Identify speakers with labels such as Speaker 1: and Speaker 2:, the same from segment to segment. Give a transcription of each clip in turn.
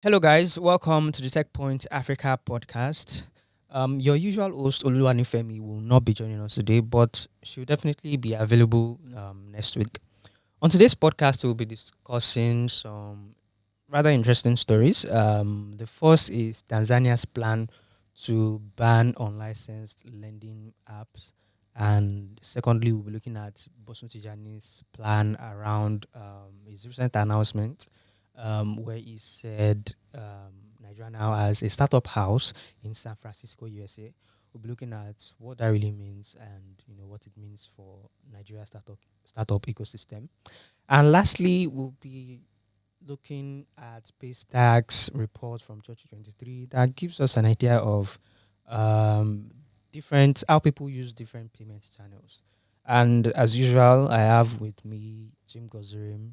Speaker 1: Hello, guys. Welcome to the Tech Point Africa podcast. Your usual host, Oluwanifemi, will not be joining us today, but she'll definitely be available next week. On today's podcast, we'll be discussing some rather interesting stories. The first is Tanzania's plan to ban unlicensed lending apps. And secondly, we'll be looking at Bosun Tijani's plan around his recent announcement where he said Nigeria now has a startup house in San Francisco, USA. We'll be looking at what that really means and what it means for Nigeria startup ecosystem. And lastly, we'll be looking at Paystack's report from 2023 that gives us an idea of um, different how people use different payment channels. And as usual, I have with me Jim Gozurim.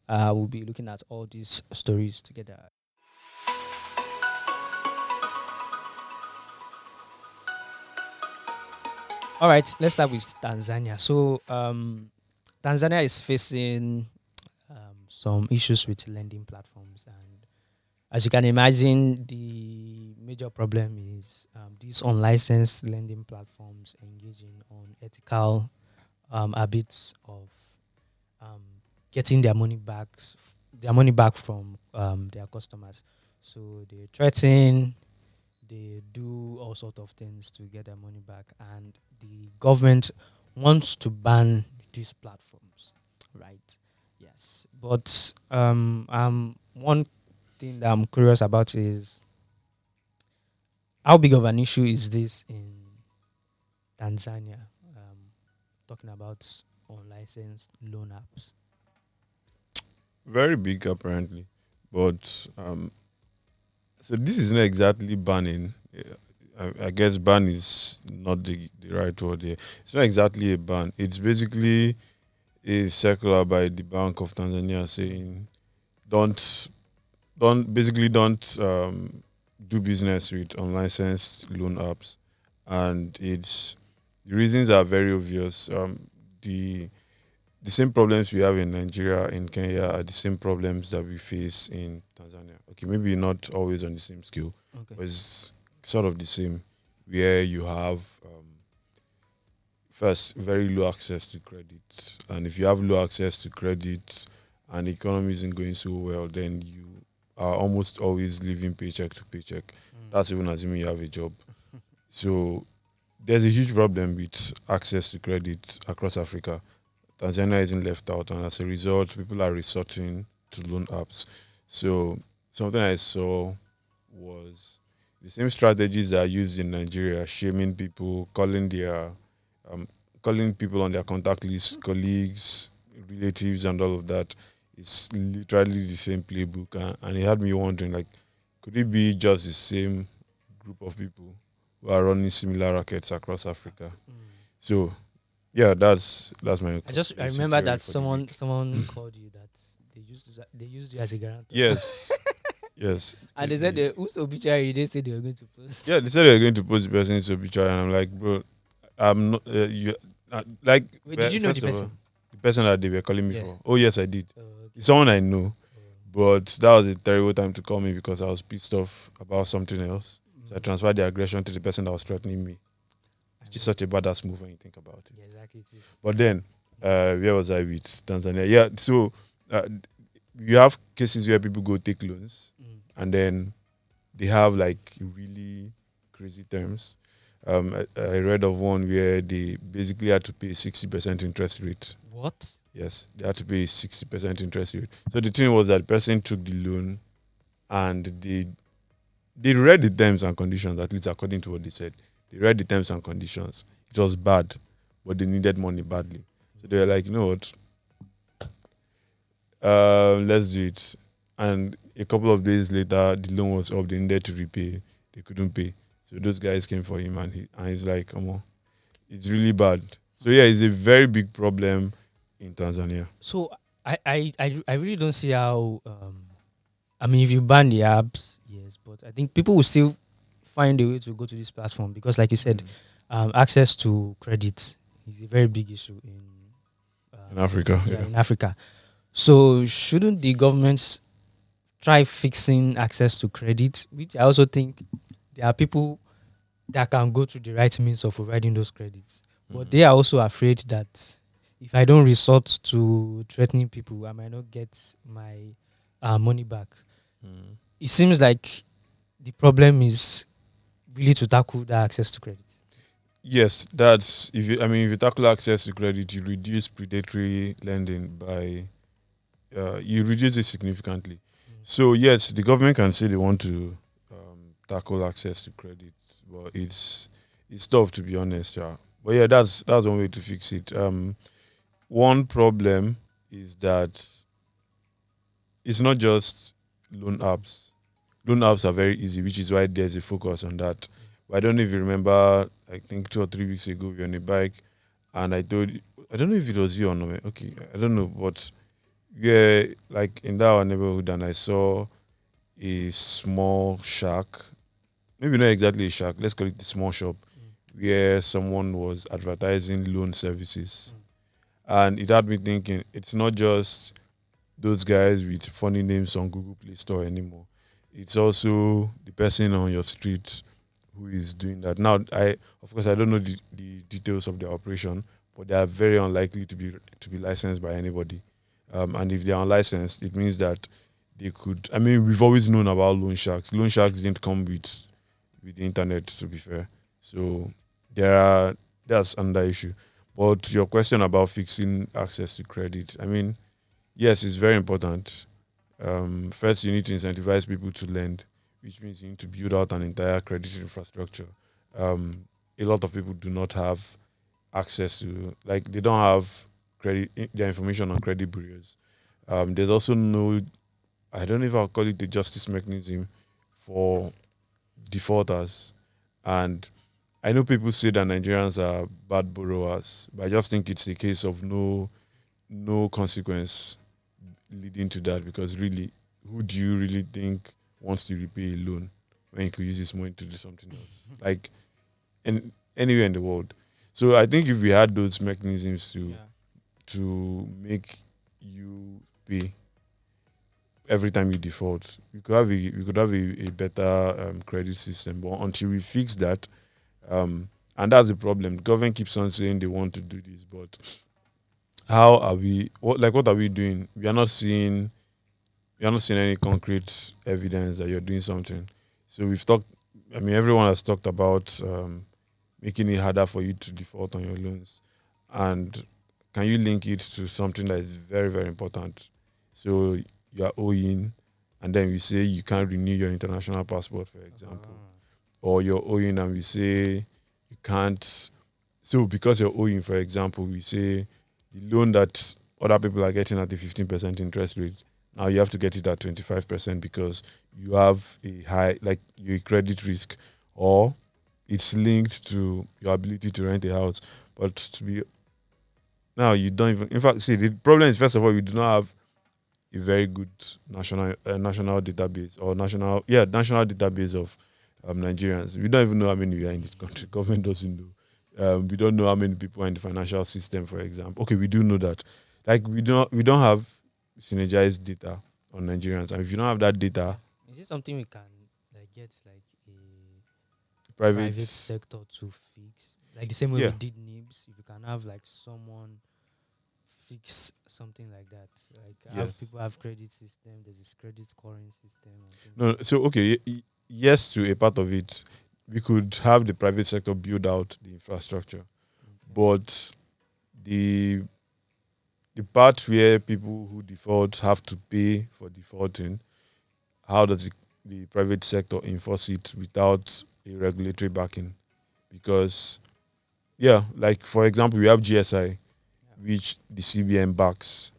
Speaker 1: We'll be looking at all these stories together. All right, let's start with Tanzania. Tanzania is facing some issues with lending platforms, and as you can imagine, the major problem is these unlicensed lending platforms engaging on ethical habits of um, getting their money back from their customers. So they threaten, they do all sort of things to get their money back, and the government wants to ban these platforms, right? Yes, but one thing that I'm curious about is how big of an issue is this in Tanzania? Talking about unlicensed loan apps.
Speaker 2: Very big, apparently. But so this is not exactly banning. I guess ban is not the right word here. It's not exactly a ban. It's basically a circular by the Bank of Tanzania saying don't don't do business with unlicensed loan apps, and it's the reasons are very obvious. The the same problems we have in Nigeria, in Kenya, are the same problems that we face in Tanzania. Okay, maybe not always on the same scale,
Speaker 1: Okay.
Speaker 2: but it's sort of the same, where you have first very low access to credit, and if you have low access to credit, and the economy isn't going so well, then you are almost always living paycheck to paycheck.
Speaker 1: Mm.
Speaker 2: That's even assuming you have a job. So there's a huge problem with access to credit across Africa. Tanzania isn't left out, and as a result, people are resorting to loan apps. So something I saw was the same strategies that are used in Nigeria, shaming people, um, calling people on their contact list, colleagues, relatives, and all of that. It's literally the same playbook, and it had me wondering, like, could it be just the same group of people who are running similar rackets across Africa?
Speaker 1: Mm.
Speaker 2: So yeah, that's my
Speaker 1: I
Speaker 2: basic
Speaker 1: remember
Speaker 2: theory
Speaker 1: that
Speaker 2: for the week.
Speaker 1: someone called you that they used you as a guarantor.
Speaker 2: Yes, yes.
Speaker 1: And they said whose obituary they said they were going to post.
Speaker 2: Yeah, they said they were going to post the person's obituary, and I'm like, bro, I'm not. Like,
Speaker 1: Wait, did you know the
Speaker 2: first of all,
Speaker 1: person?
Speaker 2: the person that they were calling me
Speaker 1: Yeah.
Speaker 2: for. Oh yes, I did.
Speaker 1: Okay.
Speaker 2: It's someone I know,
Speaker 1: Oh.
Speaker 2: but that was a terrible time to call me because I was pissed off about something else. So I
Speaker 1: Mm.
Speaker 2: transferred the aggression to the person that was threatening me.
Speaker 1: I
Speaker 2: Which is
Speaker 1: know.
Speaker 2: such a badass move when you think about it.
Speaker 1: Yeah, exactly it is.
Speaker 2: But then, where was I with Tanzania? Yeah, so uh, you have cases where people go take loans,
Speaker 1: Mm.
Speaker 2: and then they have like really crazy terms. I read of one where they basically had to pay 60% interest rate.
Speaker 1: What?
Speaker 2: Yes, they had to pay 60% interest rate. So the thing was that the person took the loan, and they read the terms and conditions, at least according to what they said. They read the terms and conditions. It was bad, but they needed money badly. So they were like, you know what? Let's do it. And a couple of days later, the loan was up. They needed to repay. They couldn't pay. So those guys came for him, and he's like, come on, it's really bad. So yeah, it's a very big problem in Tanzania.
Speaker 1: So I really don't see how I mean if you ban the apps, yes, but I think people will still find a way to go to this platform because like you said, access to credit is a very big issue
Speaker 2: In Africa,
Speaker 1: yeah,
Speaker 2: yeah.
Speaker 1: in Africa. So shouldn't the governments try fixing access to credit, which I also think there are people that can go through the right means of providing those credits. But
Speaker 2: Mm,
Speaker 1: they are also afraid that if I don't resort to threatening people, I might not get my money back.
Speaker 2: mm.
Speaker 1: It seems like the problem is really to tackle that access to credit.
Speaker 2: Yes, that's if you. I mean, if you tackle access to credit, you reduce predatory lending by you reduce it significantly.
Speaker 1: Mm.
Speaker 2: So yes, the government can say they want to tackle access to credit, but it's tough to be honest. Yeah, but yeah, that's one way to fix it. One problem is that it's not just loan apps. Loan apps are very easy, which is why there's a focus on that. But I don't know if you remember. I think 2 or 3 weeks ago, we were on a bike, and I don't know if it was you or not. Okay, I don't know, but yeah, like in that our neighborhood, and I saw a small shack, maybe not exactly a shack, let's call it a small shop,
Speaker 1: Mm.
Speaker 2: where someone was advertising loan services.
Speaker 1: Mm.
Speaker 2: And it had me thinking, it's not just those guys with funny names on Google Play Store anymore. It's also the person on your street who is doing that. Now, of course I don't know the details of their operation, but they are very unlikely to be licensed by anybody. And if they are unlicensed, it means that they could. I mean, we've always known about loan sharks. Loan sharks didn't come with the internet, to be fair. So there are that's another issue. But your question about fixing access to credit, I mean, yes, it's very important. First, you need to incentivize people to lend, which means you need to build out an entire credit infrastructure. Um, a lot of people do not have access to, like, they don't have their information on credit bureaus. There's also no, I don't know if I'll call it the justice mechanism for defaulters. And I know people say that Nigerians are bad borrowers, but I just think it's a case of no consequence leading to that, because really, who do you really think wants to repay a loan when you could use this money to do something else? Like, anywhere in the world. So I think if we had those mechanisms
Speaker 1: Yeah.
Speaker 2: to make you pay every time you default, we could have a better credit system. But until we fix that, um, and that's the problem. The government keeps on saying they want to do this, but how are we? What are we doing? We are not seeing any concrete evidence that you're doing something. So we've talked. I mean, everyone has talked about making it harder for you to default on your loans, and can you link it to something that is very, very important? So you are owing, and then we say you can't renew your international passport, for example,
Speaker 1: Ah.
Speaker 2: or you're owing, and we say you can't. So because you're owing, for example, we say the loan that other people are getting at the 15% interest rate, now you have to get it at 25% because you have a high, like your credit risk, or it's linked to your ability to rent a house. But to be now, you don't even. In fact, see, the problem is, first of all, we do not have a very good national database, or national database of Nigerians. We don't even know how many we are in this country. Government doesn't know. We don't know how many people are in the financial system, for example. Okay, we do know that. Like, we don't have synergized data on Nigerians, and if you don't have that data,
Speaker 1: Is it something we can like get like a private
Speaker 2: private,
Speaker 1: sector to fix? Like the same way we
Speaker 2: yeah,
Speaker 1: did NIBS, if you can have like someone fix something like that. Like have
Speaker 2: yes,
Speaker 1: people have credit system, there's this credit scoring system and things
Speaker 2: no.
Speaker 1: like that.
Speaker 2: So okay, yes, to a part of it, we could have the private sector build out the infrastructure,
Speaker 1: Okay.
Speaker 2: but the the part where people who default have to pay for defaulting, how does the private sector enforce it without a regulatory backing? Because, yeah, like for example, we have GSI,
Speaker 1: Yeah.
Speaker 2: which the CBN backs,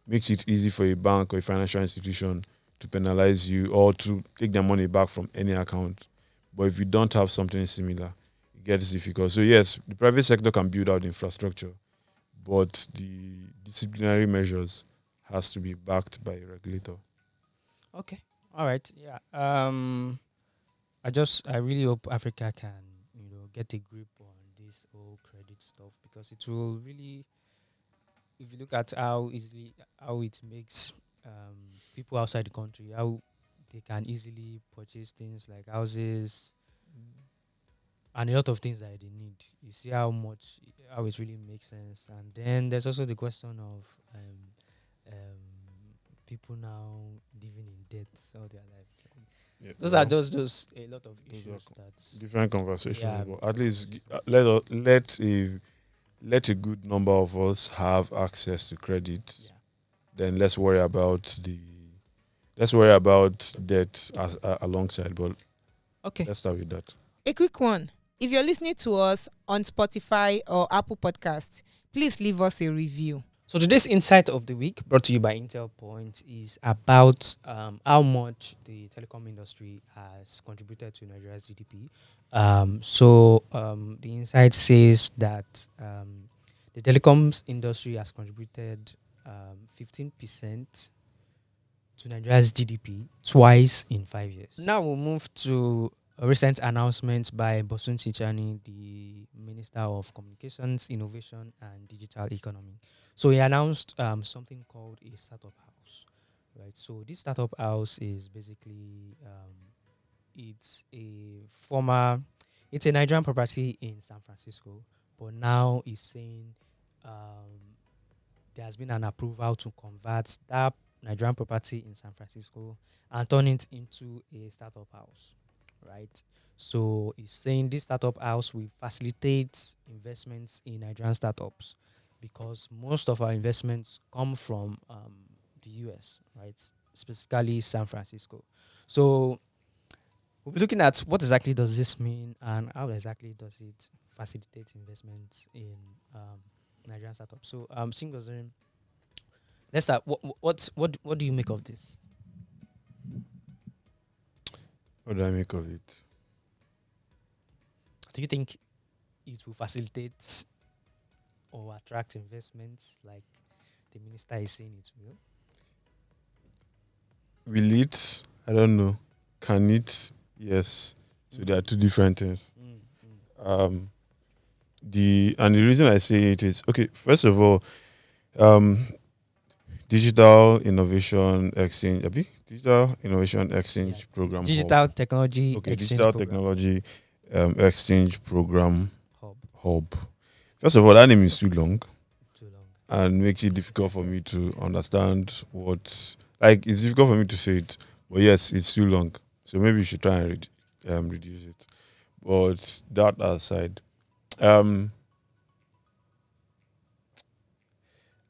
Speaker 2: makes it easy for a bank or a financial institution to penalize you or to take their money back from any account. But if you don't have something similar, it gets difficult. So yes, the private sector can build out infrastructure, but the disciplinary measures has to be backed by a regulator.
Speaker 1: Okay. All right. Yeah. I really hope Africa can, get a grip on this whole credit stuff because it will really, if you look at how easily how it makes people outside the country, how they can easily purchase things like houses and a lot of things that they need. You see how it really makes sense. And then there's also the question of people now living in debt all their life.
Speaker 2: Yeah,
Speaker 1: Those are
Speaker 2: well,
Speaker 1: just a lot of
Speaker 2: those are
Speaker 1: issues that,
Speaker 2: different conversations,
Speaker 1: yeah,
Speaker 2: but at
Speaker 1: different
Speaker 2: least
Speaker 1: conversations.
Speaker 2: let a good number of us have access to credit.
Speaker 1: Yeah.
Speaker 2: Then let's worry about debt alongside. But
Speaker 1: Okay.
Speaker 2: let's start with that.
Speaker 3: A quick one. If you're listening to us on Spotify or Apple Podcasts, please leave us a review.
Speaker 1: So today's insight of the week, brought to you by Intel Point, is about how much the telecom industry has contributed to Nigeria's GDP. The insight says that the telecoms industry has contributed 15% to Nigeria's GDP twice in 5 years. Now we'll move to a recent announcement by Bosun Chichani, the Minister of Communications, Innovation and Digital Economy. So he announced something called a startup house, right? So this startup house is basically it's a it's a Nigerian property in San Francisco, but now he's saying um, there has been an approval to convert that Nigerian property in San Francisco and turn it into a startup house, right? So he's saying this startup house will facilitate investments in Nigerian startups because most of our investments come from the US, right? Specifically San Francisco. So we'll be looking at what exactly does this mean and how exactly does it facilitate investment in Nigerian startups. So, Chingozi, let's start. What do you make of this?
Speaker 2: What do I make of it?
Speaker 1: Do you think it will facilitate or attract investments like the minister is saying it will?
Speaker 2: Will it? I don't know. Can it? Yes. So there are two different things.
Speaker 1: Mm, mm.
Speaker 2: The reason I say it is okay. First of all, um, digital innovation exchange, digital innovation
Speaker 1: Yeah.
Speaker 2: exchange program hub.
Speaker 1: Digital technology
Speaker 2: Okay,
Speaker 1: exchange
Speaker 2: digital
Speaker 1: program
Speaker 2: technology exchange program
Speaker 1: hub.
Speaker 2: hub. First of all, that name is too long
Speaker 1: Too long.
Speaker 2: and makes it difficult for me to understand what. Like, it's difficult for me to say it, but yes, it's too long. So maybe you should try and reduce it. But that aside, um,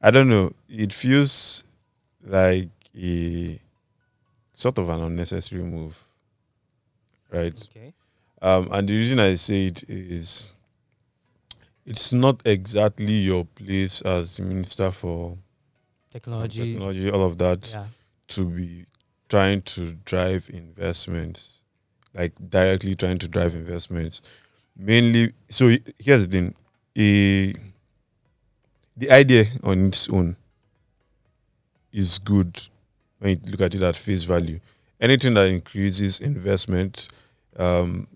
Speaker 2: I don't know. It feels like a sort of an unnecessary move, right?
Speaker 1: Okay.
Speaker 2: And the reason I say it is it's not exactly your place as the minister for
Speaker 1: Technology.
Speaker 2: technology, all of that,
Speaker 1: Yeah.
Speaker 2: to be trying to drive investments, like directly trying to drive investments. Mainly, so here's the thing: a, the idea on its own is good when you look at it at face value. Anything that increases investment and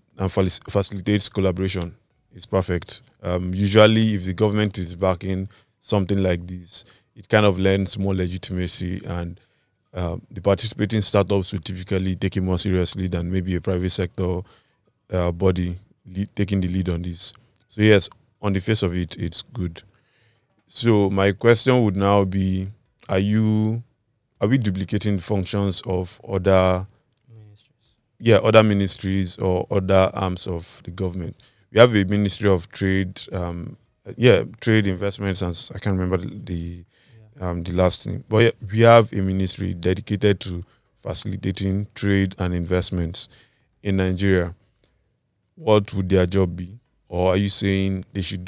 Speaker 2: facilitates collaboration is perfect. Usually, if the government is backing something like this, it kind of lends more legitimacy, and the participating startups will typically take it more seriously than maybe a private sector body taking the lead on this. So yes, on the face of it, it's good. So my question would now be: Are you are we duplicating the functions of
Speaker 1: Ministries.
Speaker 2: other ministries or other arms of the government? We have a Ministry of Trade, trade investments, and I can't remember
Speaker 1: Yeah.
Speaker 2: the last name, but yeah, we have a ministry dedicated to facilitating trade and investments in Nigeria. What would their job be? Or are you saying they should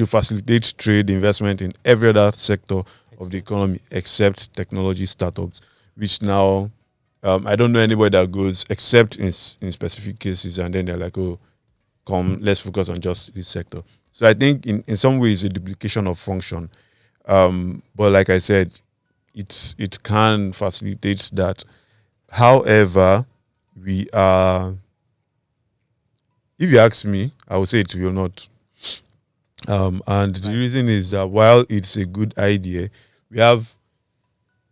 Speaker 2: facilitate trade investment in every other sector of the
Speaker 1: Except
Speaker 2: economy except technology startups, which now I don't know anybody that goes except in specific cases, and then they're like, oh, come, let's focus on just this sector. So I think in some ways a duplication of function. But like I said, it can facilitate that. However, we are, if you ask me, I would say it will not. And the
Speaker 1: Right.
Speaker 2: reason is that while it's a good idea, we have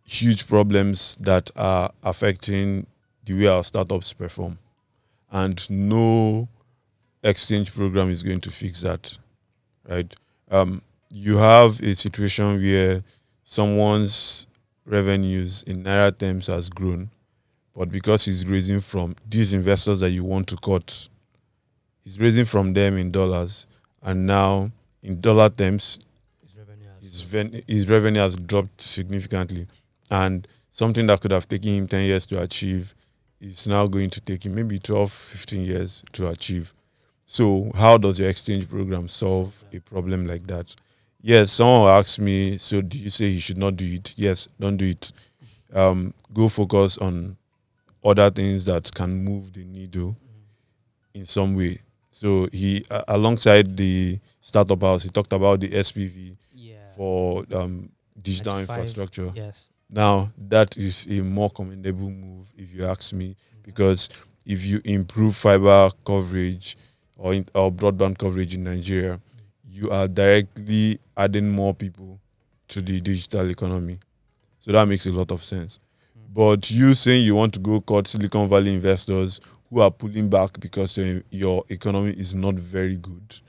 Speaker 2: huge problems that are affecting the way our startups perform, and no exchange program is going to fix that, right? You have a situation where someone's revenues in naira terms has grown, but because he's raising from these investors that you want to cut, he's raising from them in dollars, and now in dollar terms,
Speaker 1: His revenue has
Speaker 2: his,
Speaker 1: dropped.
Speaker 2: his revenue has dropped significantly, and something that could have taken him 10 years to achieve is now going to take him maybe 12, 15 years to achieve. So, how does your exchange program solve a problem like that? Yes, someone will ask me, so do you say he should not do it? Yes, don't do it. Go focus on other things that can move the needle in some way. So he, alongside the startup house, he talked about the SPV
Speaker 1: Yeah.
Speaker 2: for digital
Speaker 1: 95.
Speaker 2: infrastructure.
Speaker 1: Yes.
Speaker 2: Now that is a more commendable move, if you ask me,
Speaker 1: Okay.
Speaker 2: because if you improve fiber coverage or broadband coverage in Nigeria, you are directly adding more people to the digital economy. So that makes a lot of sense. But you saying you want to go cut Silicon Valley investors who are pulling back because your economy is not very good,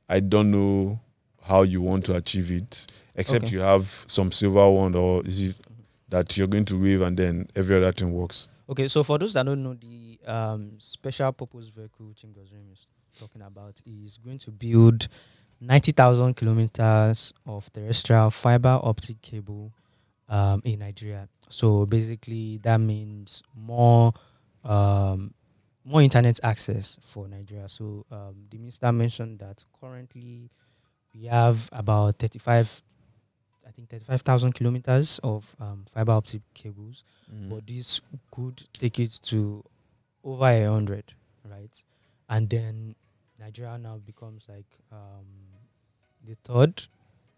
Speaker 2: I don't know how you want to achieve it, except
Speaker 1: Okay.
Speaker 2: you have some silver wand, or is it that you're going to wave and then every other thing works?
Speaker 1: Okay, so for those that don't know, the special purpose vehicle Ogheneruemu is talking about is going to build 90,000 kilometers of terrestrial fiber optic cable in Nigeria. So basically, that means um, more internet access for Nigeria. So the minister mentioned that currently we have about 35, I think 35,000 kilometers of fiber optic cables, but this could take it to over 100, right? And then Nigeria now becomes like the third.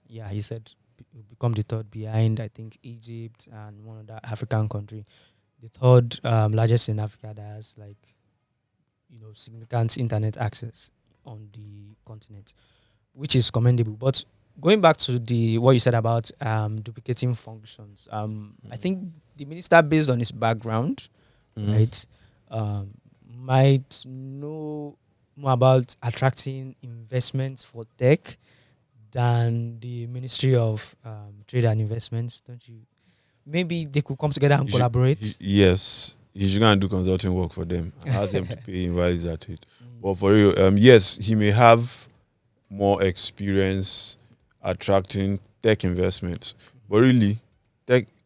Speaker 1: Yeah, he said will become the third behind, I think, Egypt and one other African country. The third largest in Africa that has like significant internet access on the continent, which is commendable. But going back to the what you said about duplicating functions, I think the minister, based on his background, right, um, might know more about attracting investments for tech than the Ministry of Trade and Investments, don't you? Maybe they could come together and collaborate.
Speaker 2: Yes, he should go and do consulting work for them and ask them to pay him while he's at it.
Speaker 1: Mm,
Speaker 2: But for real, yes, he may have more experience attracting tech investments. But really,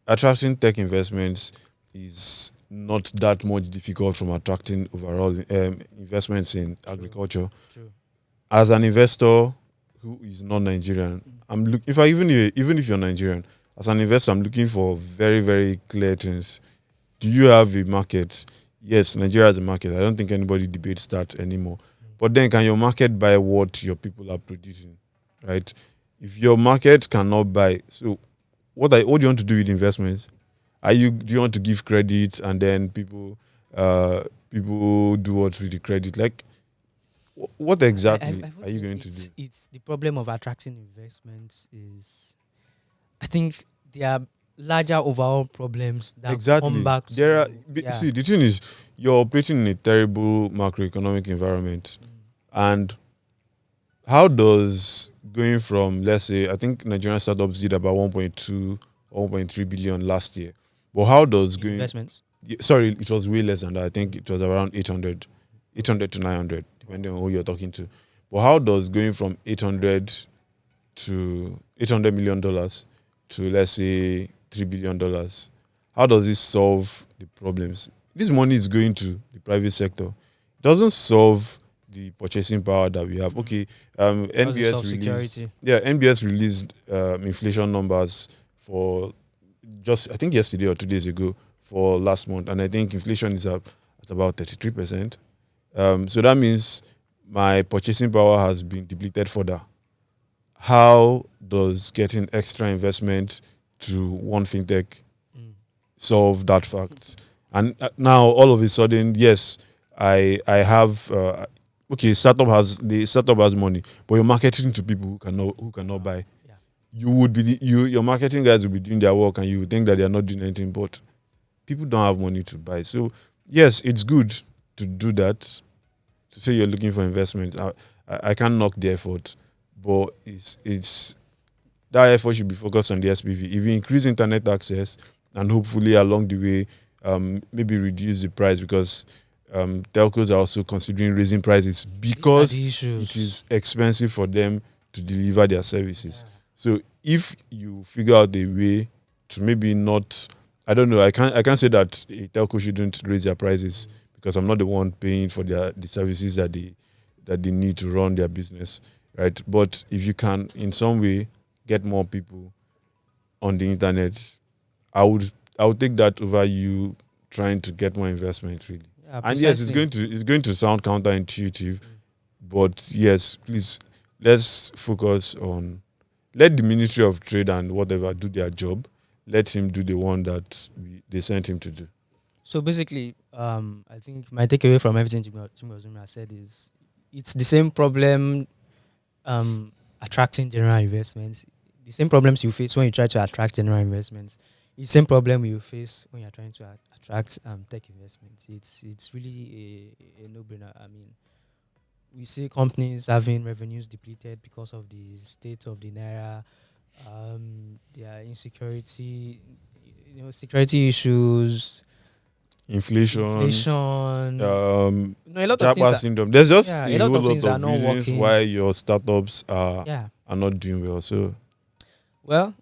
Speaker 2: attracting tech investments is not that much difficult from attracting overall investments in
Speaker 1: true,
Speaker 2: agriculture.
Speaker 1: true.
Speaker 2: As an investor who is not Nigerian, I'm look if I even if you're Nigerian, as an investor, I'm looking for very, very clear things. Do you have a market? Yes, Nigeria has a market. I don't think anybody debates that anymore. But then, can your market buy what your people are producing, right? If your market cannot buy, so what do you want to do with investments? Do you want to give credit and then people do what with the credit? Like, what exactly
Speaker 1: I
Speaker 2: are
Speaker 1: feel
Speaker 2: you going to do?
Speaker 1: it's the problem of attracting investments is, I think there are larger overall problems that come
Speaker 2: Exactly.
Speaker 1: back
Speaker 2: There are
Speaker 1: to, yeah.
Speaker 2: see, the thing is, you're operating in a terrible macroeconomic environment, and how does going from, let's say, I think Nigerian startups did about 1.2 or 1.3 billion last year, but how does going,
Speaker 1: Investments.
Speaker 2: sorry, it was way less than that. I think it was around 800,
Speaker 1: Okay.
Speaker 2: 800 to 900, depending on who you're talking to. But how does going from 800 to $800 million to, let's say, $3 billion, how does this solve the problems? This money is going to the private sector. It doesn't solve the purchasing power that we have. Okay,
Speaker 1: Doesn't
Speaker 2: NBS
Speaker 1: solve
Speaker 2: released,
Speaker 1: security.
Speaker 2: yeah, NBS released inflation numbers for just, I think, yesterday or 2 days ago for last month, and I think inflation is up at about 33%. So that means my purchasing power has been depleted further. How does getting extra investment to one fintech
Speaker 1: Mm.
Speaker 2: solve that fact? And now all of a sudden, yes, I have okay, startup has money, but you're marketing to people who cannot buy.
Speaker 1: Yeah.
Speaker 2: you would be your marketing guys will be doing their work, and you would think that they are not doing anything, but people don't have money to buy. So yes, it's good to do that. To say you're looking for investment, I can't knock the effort, but it's that effort should be focused on the SPV. If you increase internet access and hopefully along the way, maybe reduce the price, because telcos are also considering raising prices
Speaker 1: These are
Speaker 2: because
Speaker 1: the issues.
Speaker 2: it is expensive for them to deliver their services.
Speaker 1: Yeah.
Speaker 2: So if you figure out a way to maybe not, I don't know, I can't say that a telco shouldn't raise their prices, because I'm not the one paying for the services that they need to run their business, right? But if you can in some way get more people on the internet, I would take that over you trying to get more investment, really.
Speaker 1: Yeah,
Speaker 2: And yes,
Speaker 1: precisely.
Speaker 2: it's going to sound counterintuitive, but yes, please, let's focus on, let the Ministry of Trade and whatever do their job. Let him do the one that they sent him to do.
Speaker 1: So basically, I think my takeaway from everything Jimmy Ozumi has said is it's the same problem attracting general investments. The same problems you face when you try to attract general investments. It's the same problem you face when you're trying to attract tech investments. It's really a no-brainer. I mean, we see companies having revenues depleted because of the state of the naira, their insecurity, security issues,
Speaker 2: Inflation,
Speaker 1: inflation. A lot of things
Speaker 2: Japa
Speaker 1: are,
Speaker 2: syndrome. There's just
Speaker 1: yeah, a
Speaker 2: a
Speaker 1: lot
Speaker 2: whole
Speaker 1: of
Speaker 2: lot
Speaker 1: things are
Speaker 2: of
Speaker 1: not
Speaker 2: reasons
Speaker 1: working.
Speaker 2: why your startups
Speaker 1: Yeah.
Speaker 2: are not doing well. So
Speaker 1: Well,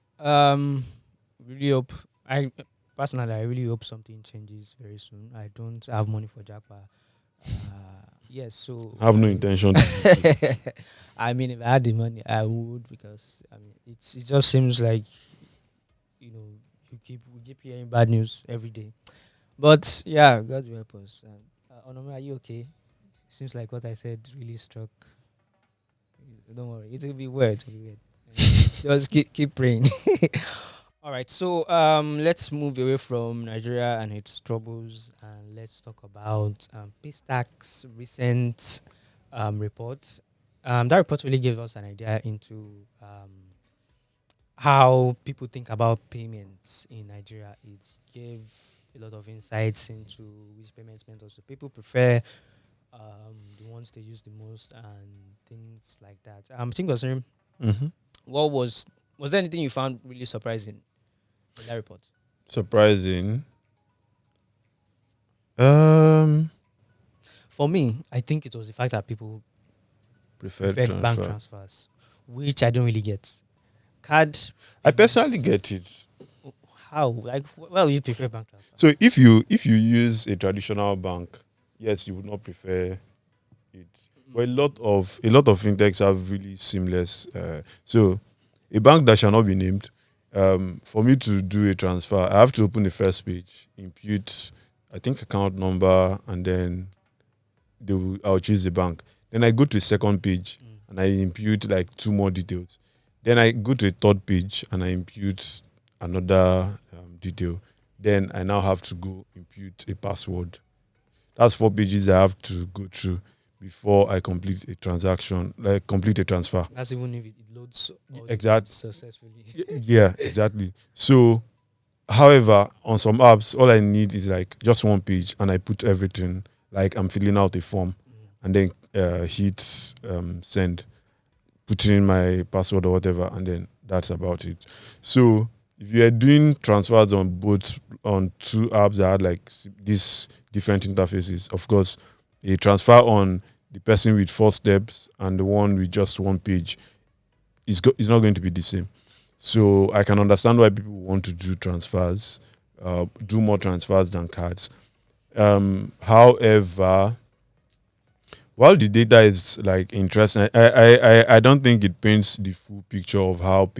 Speaker 1: really hope I personally I really hope something changes very soon. I don't have money for Japa. Yes, so
Speaker 2: I have no intention to use it.
Speaker 1: I mean, if I had the money, I would, because I mean, it just seems like you know we keep hearing bad news every day. But yeah, God will help us. Onome, are you okay? Seems like what I said really struck. Don't worry, it will be weird. It will be weird. Just keep praying. All right, so let's move away from Nigeria and its troubles, and let's talk about Paystack's recent report. That report really gave us an idea into how people think about payments in Nigeria. It gave a lot of insights into which payment methods the people prefer, the ones they use the most, and things like that. Tingosim,
Speaker 2: Mhm.
Speaker 1: what was there anything you found really surprising in that report?
Speaker 2: Surprising. Um,
Speaker 1: For me, I think it was the fact that people
Speaker 2: Preferred
Speaker 1: preferred bank
Speaker 2: transfer.
Speaker 1: transfers, which I don't really get. Card
Speaker 2: I personally
Speaker 1: payments,
Speaker 2: get it.
Speaker 1: how? Like, why would you prefer bank transfer?
Speaker 2: So if you use a traditional bank, yes, you would not prefer it. But a lot of fintechs have really seamless. So a bank that shall not be named. For me to do a transfer, I have to open the first page, impute, I think, account number, and then I'll choose the bank. Then I go to the second page
Speaker 1: Mm.
Speaker 2: and I impute like two more details. Then I go to the third page and I impute another detail. Then I now have to go impute a password. That's 4 pages I have to go through before I complete a transaction, like complete a transfer.
Speaker 1: That's even if it loads all the
Speaker 2: Exact.
Speaker 1: pages successfully.
Speaker 2: Yeah, exactly. So, however, on some apps, all I need is like just one page, and I put everything, like I'm filling out a form,
Speaker 1: Mm.
Speaker 2: and then hit send, put in my password or whatever, and then that's about it. So if you are doing transfers on two apps that had like these different interfaces, of course, a transfer on the person with 4 steps and the one with just one page is not going to be the same. So I can understand why people want to do transfers, do more transfers than cards. However, while the data is like interesting, I don't think it paints the full picture of how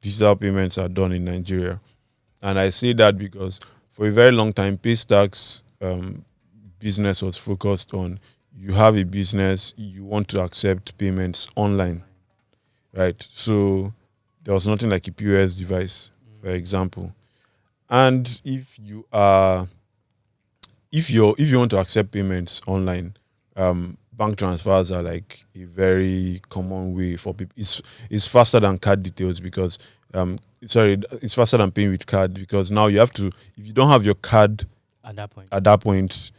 Speaker 2: digital payments are done in Nigeria. And I say that because for a very long time, Paystacks business was focused on, you have a business, you want to accept payments online, right? So there was nothing like a POS device, for example. And if you want to accept payments online, bank transfers are like a very common way for people. It's faster than card details because it's faster than paying with card because now you have to, if you don't have your card
Speaker 1: At that point.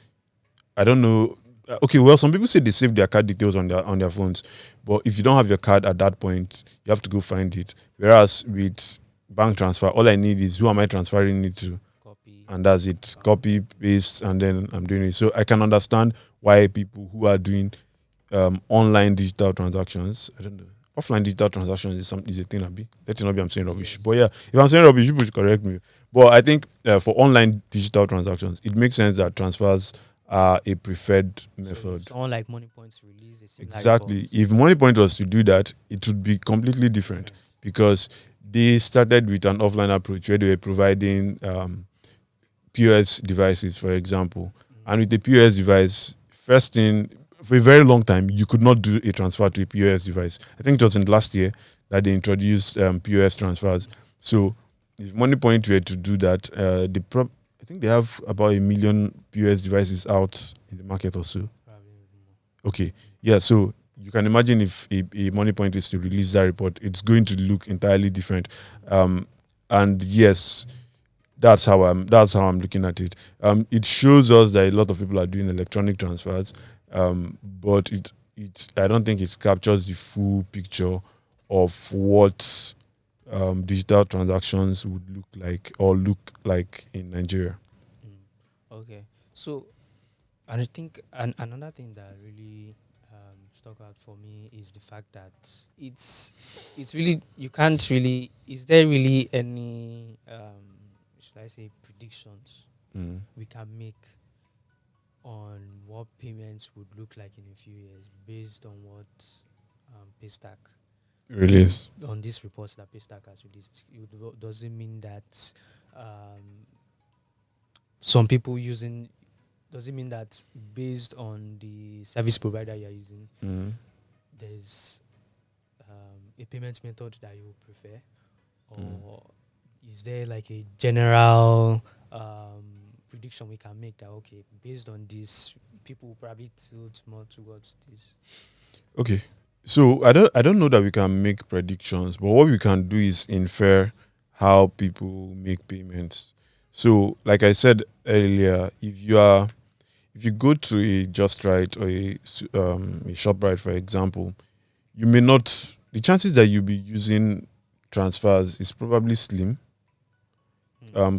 Speaker 2: I don't know. Okay, well, some people say they save their card details on their phones, but if you don't have your card at that point, you have to go find it. Whereas with bank transfer, all I need is who am I transferring it to,
Speaker 1: Copy.
Speaker 2: and that's it. Copy, paste, and then I'm doing it. So I can understand why people who are doing online digital transactions, I don't know, offline digital transactions is a thing. Let it not be I'm saying rubbish,
Speaker 1: Yes.
Speaker 2: but yeah, if I'm saying rubbish, people should correct me. But I think for online digital transactions, it makes sense that transfers are a preferred
Speaker 1: So if
Speaker 2: method.
Speaker 1: someone like Money Points release a similar
Speaker 2: Exactly.
Speaker 1: report,
Speaker 2: If MoneyPoint was to do that, it would be completely different because they started with an offline approach where they were providing POS devices, for example. And with the POS device, first thing, for a very long time, you could not do a transfer to a POS device. I think it was in last year that they introduced POS transfers. So if MoneyPoint were to do that, I think they have about 1 million POS devices out in the market or so.
Speaker 1: probably more.
Speaker 2: Okay. Yeah. So you can imagine if a Money Point is to release that report, it's going to look entirely different. And yes, that's how I'm looking at it. It shows us that a lot of people are doing electronic transfers, but it I don't think it captures the full picture of what digital transactions would look like in Nigeria.
Speaker 1: Okay. So, and I think another thing that really stuck out for me is the fact that it's really, you can't really, is there really any should I say predictions
Speaker 2: Mm.
Speaker 1: we can make on what payments would look like in a few years based on what Paystack,
Speaker 2: Release.
Speaker 1: on these reports that Paystack has released? Does it mean that um, some people using, does it mean that based on the service provider you're using,
Speaker 2: Mm.
Speaker 1: there's a payment method that you prefer, or is there like a general prediction we can make that, okay, based on this, people will probably tilt more towards this?
Speaker 2: Okay. So I don't know that we can make predictions, but what we can do is infer how people make payments. So, like I said earlier, if you go to a Just Right or a ShopRite, for example, you may not, the chances that you'll be using transfers is probably slim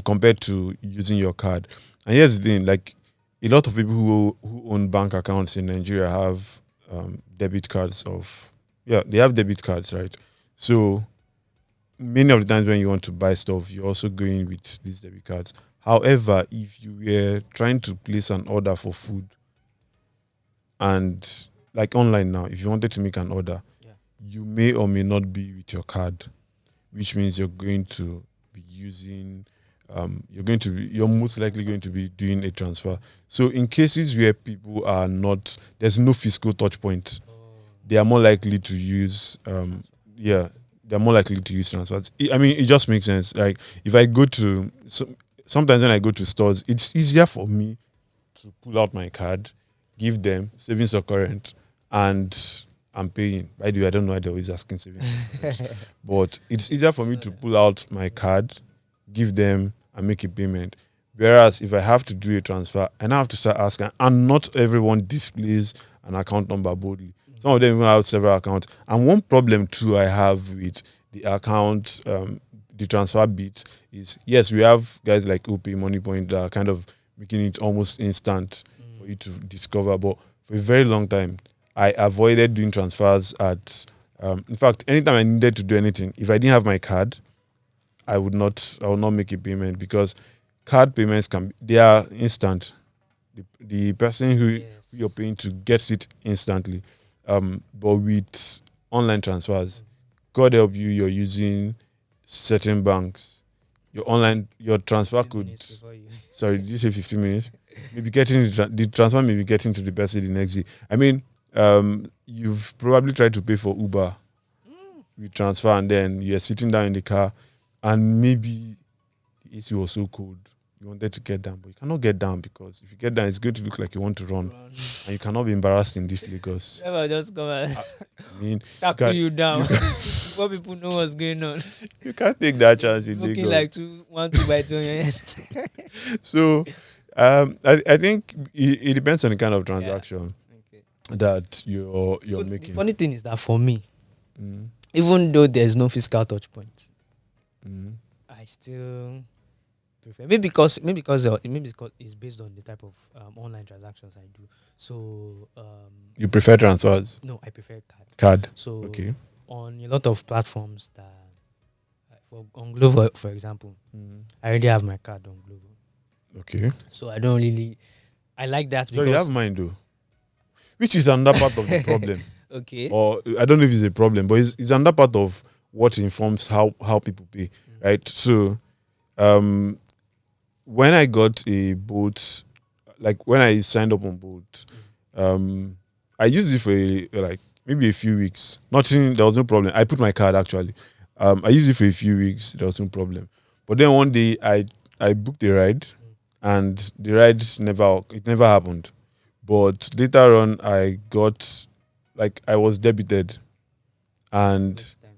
Speaker 2: compared to using your card. And here's the thing, like a lot of people who own bank accounts in Nigeria have debit cards they have debit cards, right? So many of the times when you want to buy stuff, you're also going with these debit cards. However, if you were trying to place an order for food and like online now, if you wanted to make an order,
Speaker 1: Yeah.
Speaker 2: you may or may not be with your card, which means you're going to be using you're most likely going to be doing a transfer. So in cases where people are not, there's no physical touch point, they are more likely to use they're more likely to use transfers. I mean, it just makes sense. Like if I go to sometimes when I go to stores, it's easier for me to pull out my card, give them savings or current, and I'm paying. By the way, I don't know why they're always asking savings or current, but it's easier for me to pull out my card, give them, and make a payment. Whereas if I have to do a transfer, and I have to start asking, and not everyone displays an account number boldly. Some of them even have several accounts. And one problem too I have with the account, the transfer bit is, yes, we have guys like OP, MoneyPoint that are kind of making it almost instant for you to discover. But for a very long time, I avoided doing transfers at. In fact, anytime I needed to do anything, if I didn't have my card, I would not make a payment because card payments they are instant. The person who you're paying to gets it instantly. But with online transfers, God help you, you're using certain banks. Your transfer
Speaker 1: 15
Speaker 2: could.
Speaker 1: minutes before you-
Speaker 2: Sorry, did you say 15 minutes? Maybe getting the transfer may be getting to the person the next day. I mean, you've probably tried to pay for Uber with transfer, and then you're sitting down in the car, and maybe the AC was so cold you wanted to get down, but you cannot get down because if you get down, it's going to look like you want to run,
Speaker 1: Run.
Speaker 2: and you cannot be embarrassed in this Lagos.
Speaker 1: Never just come and
Speaker 2: I mean,
Speaker 1: tackle
Speaker 2: can-
Speaker 1: you down
Speaker 2: you
Speaker 1: before people know what's going on.
Speaker 2: you can't take that chance in
Speaker 1: Looking
Speaker 2: Lagos.
Speaker 1: like 2 by 2 on your head.
Speaker 2: So, I think it depends on the kind of transaction
Speaker 1: Okay.
Speaker 2: that you're
Speaker 1: So the
Speaker 2: making.
Speaker 1: funny thing is that for me,
Speaker 2: Mm,
Speaker 1: even though there's no physical touch point,
Speaker 2: mm,
Speaker 1: I still prefer maybe because it's based on the type of online transactions I do. So
Speaker 2: You prefer transfers,
Speaker 1: no, I prefer card.
Speaker 2: card.
Speaker 1: So
Speaker 2: Okay.
Speaker 1: on a lot of platforms that on Glovo, for example,
Speaker 2: Mm,
Speaker 1: I already have my card on Glovo.
Speaker 2: okay.
Speaker 1: So I don't really I like that
Speaker 2: So you have
Speaker 1: because
Speaker 2: mine though, which is another part of the problem.
Speaker 1: okay.
Speaker 2: Or I don't know if it's a problem, but it's another part of what informs how people pay,
Speaker 1: Mm.
Speaker 2: right? So, um, when I got a boat, like when I signed up on boat, I used it for like maybe a few weeks. Nothing, there was no problem. I put my card actually. I used it for a few weeks. There was no problem. But then one day I booked a ride, and the ride never happened. But later on, I got like I was debited, and
Speaker 1: Wait time.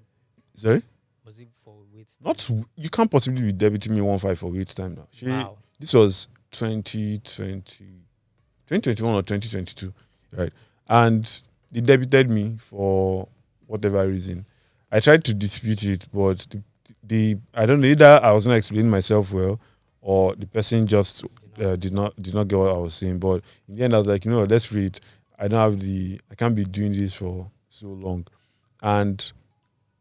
Speaker 2: sorry,
Speaker 1: Was it for wait time?
Speaker 2: not you can't possibly be debiting me 1.5 for wait time now.
Speaker 1: Wow.
Speaker 2: This was 2021 or 2022, right? And they debited me for whatever reason. I tried to dispute it, but the I don't know, either I was not explaining myself well, or the person just did not get what I was saying. But in the end, I was like, let's read. I can't be doing this for so long. And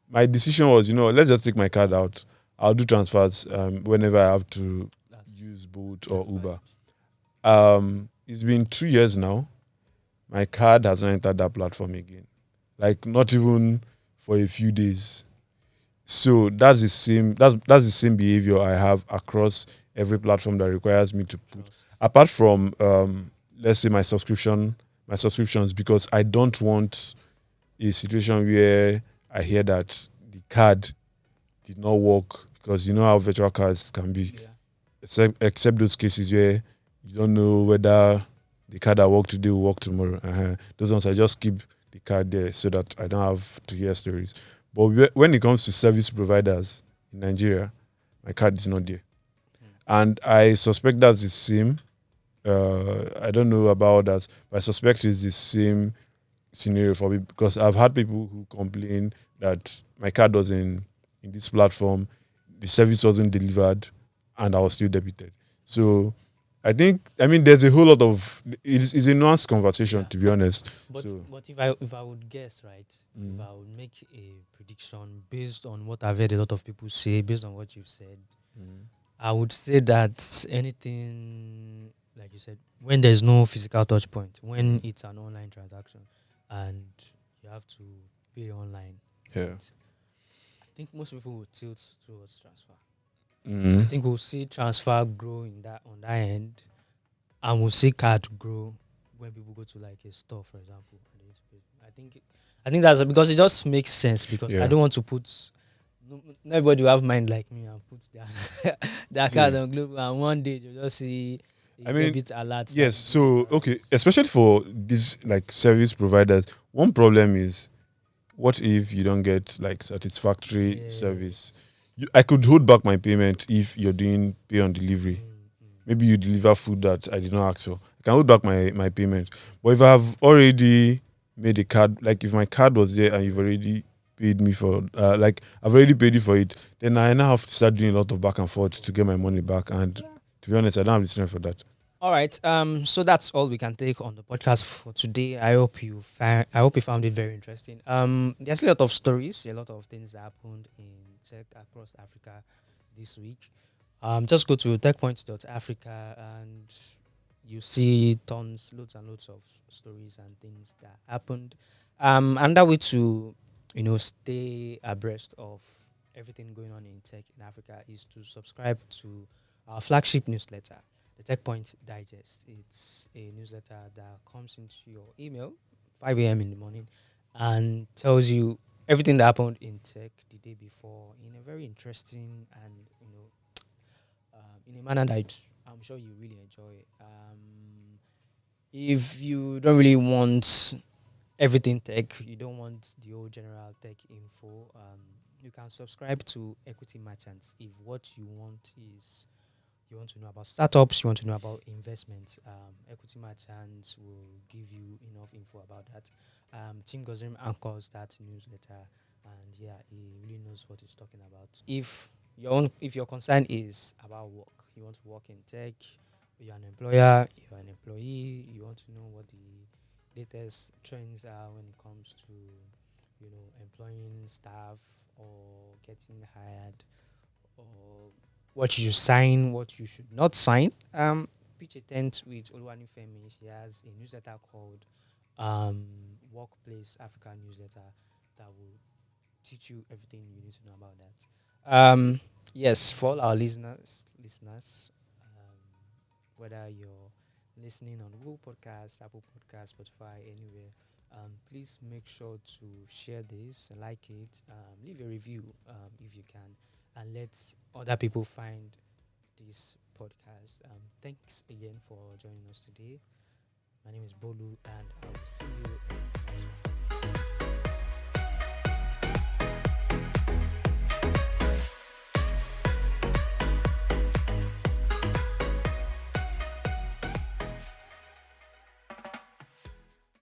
Speaker 2: my decision was, let's just take my card out. I'll do transfers whenever I have to
Speaker 1: That's,
Speaker 2: use Bolt or
Speaker 1: that's
Speaker 2: Uber.
Speaker 1: valid.
Speaker 2: It's been 2 years now. My card has not entered that platform again. Like not even for a few days. So that's the same behavior I have across every platform that requires me to put.
Speaker 1: Trust.
Speaker 2: Apart from let's say my subscriptions, because I don't want a situation where I hear that the card did not work, because you know how virtual cards can be,
Speaker 1: Yeah.
Speaker 2: except those cases where you don't know whether the card that worked today will work tomorrow. Those ones I just keep the card there so that I don't have to hear stories. But when it comes to service providers in Nigeria, my card is not there, and I suspect that's the same. I don't know about that, but I suspect it's the same scenario for me, because I've had people who complain that my card was in this platform, the service wasn't delivered, and I was still debited. So I mean, there's a whole lot of it's a nuanced conversation,
Speaker 1: Yeah.
Speaker 2: to be honest.
Speaker 1: But
Speaker 2: So,
Speaker 1: if I would guess, right, if
Speaker 2: Mm.
Speaker 1: I would make a prediction based on what I've heard a lot of people say, based on what you've said, I would say that anything like you said, when there's no physical touch point, when it's an online transaction and you have to pay online,
Speaker 2: yeah.
Speaker 1: I think most people will tilt towards transfer. I
Speaker 2: Mm.
Speaker 1: think we'll see transfer grow in that on that end, and we'll see card grow when people go to like a store, for example. And they need to pay. I think that's because it just makes sense, because I
Speaker 2: Yeah.
Speaker 1: don't want to put. Not everybody will have mind like me and put their their card
Speaker 2: See.
Speaker 1: on Global, and one day you'll just see a
Speaker 2: I mean,
Speaker 1: debit alert. that
Speaker 2: Yes.
Speaker 1: is
Speaker 2: So,
Speaker 1: different.
Speaker 2: okay, especially for these like service providers, one problem is, what if you don't get like satisfactory service?
Speaker 1: Yes.
Speaker 2: I could hold back my payment if you're doing pay on delivery.
Speaker 1: Mm.
Speaker 2: Maybe you deliver food that I did not ask for. I can hold back my payment. But if I have already made a card, like if my card was there and you've already paid me for, like I've already paid you for it, then I now have to start doing a lot of back and forth to get my money back. And to be honest, I don't have the strength for that.
Speaker 1: All right. So that's all we can take on the podcast for today. I hope you found it very interesting. There's a lot of stories, a lot of things that happened in tech across Africa this week. Just go to techpoint.africa and you see loads and loads of stories and things that happened. And that way to stay abreast of everything going on in tech in Africa is to subscribe to our flagship newsletter, the Tech Point Digest. It's a newsletter that comes into your email 5 a.m. in the morning and tells you everything that happened in tech the day before in a very interesting and in a manner that I'm sure you really enjoy it. If you don't really want everything tech, you don't want the whole general tech info, you can subscribe to Equity Merchants. If what you want is you want to know about startups, you want to know about investments, Equity Merchants will give you enough info about that. Tim Gozim anchors that newsletter, and yeah, he really knows what he's talking about. If your concern is about work, you want to work in tech, you're an employer, you're an employee, you want to know what the latest trends are when it comes to employing staff or getting hired, or what you sign, what you should not sign. Pitch a tent with Oluwanifemi. She has a newsletter called Workplace Africa Newsletter that will teach you everything you need to know about that. Yes, for all our listeners, whether you're listening on Google Podcast, Apple Podcast, Spotify, anywhere, please make sure to share this, like it, leave a review if you can, and let other people find this podcast. Thanks again for joining us today. My name is Bolu, and I will see you